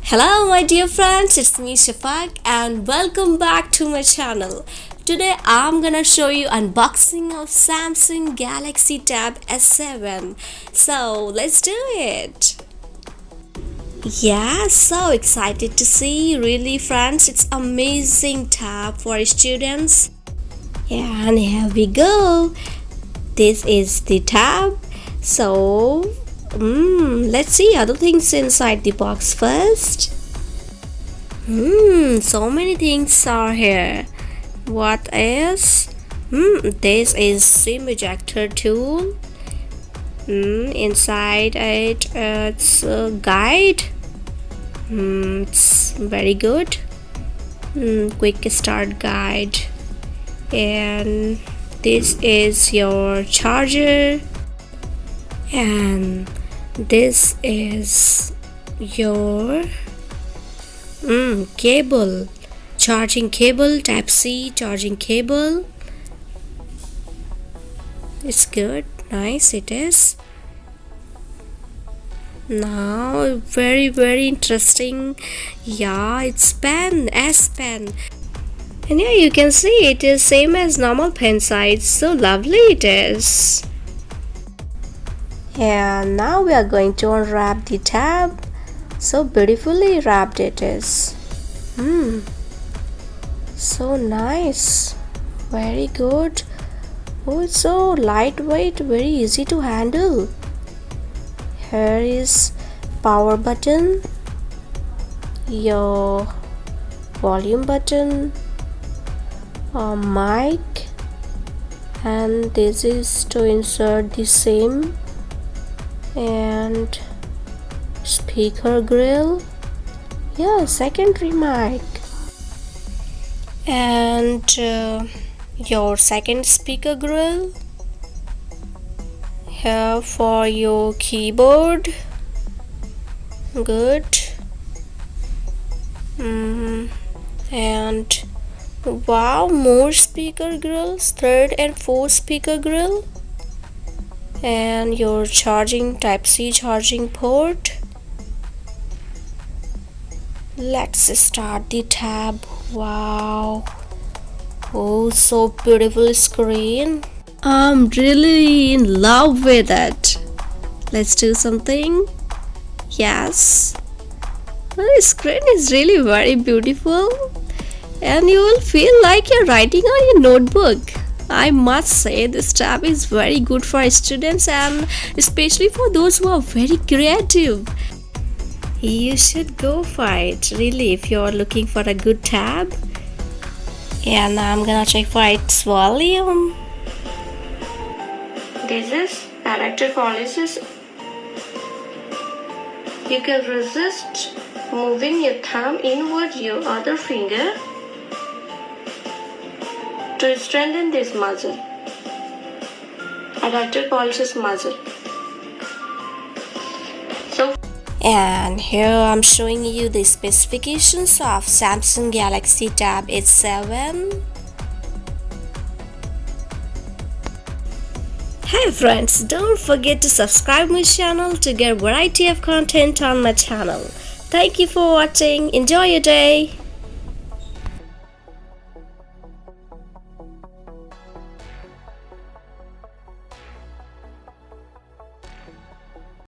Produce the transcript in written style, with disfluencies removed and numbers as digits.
Hello my dear friends, it's me Shafaque and welcome back to my channel. Today I'm gonna show you unboxing of Samsung Galaxy Tab S7. So let's do it. Yeah, so excited to see, really friends, it's amazing tab for students. Yeah, and here we go. This is the tab. So let's see other things inside the box first. So many things are here. What is? This is SIM ejector tool. Inside it's a guide. It's very good. Quick start guide. And this is your charger. And this is your cable, charging cable, type C charging cable. It's good, nice it is. Now very interesting. Yeah, it's pen, SPen, and yeah, you can see it is same as normal pen size, so lovely it is. And now we are going to unwrap the tab. So beautifully wrapped it is. So nice, very good. Oh, it's so lightweight, very easy to handle. Here is power button, your volume button, a mic, and this is to insert the SIM, and speaker grill, yeah, secondary mic, and your second speaker grill here for your keyboard. Good. And wow, more speaker grills, third and fourth speaker grill, and your charging type C charging port. Let's start the tab. Wow, oh, so beautiful screen. I'm really in love with it. Let's do something. Yes, the screen is really very beautiful, and you will feel like you're writing on your notebook. I must say this tab is very good for students and especially for those who are very creative. You should go for it, really, if you're looking for a good tab. And now I'm gonna check for its volume. This is adaptive policies. You can resist moving your thumb inward your other finger to strengthen this muscle. Adaptive policies muscle. And here I'm showing you the specifications of Samsung Galaxy Tab S7. Hey friends, don't forget to subscribe my channel to get variety of content on my channel. Thank you for watching. Enjoy your day.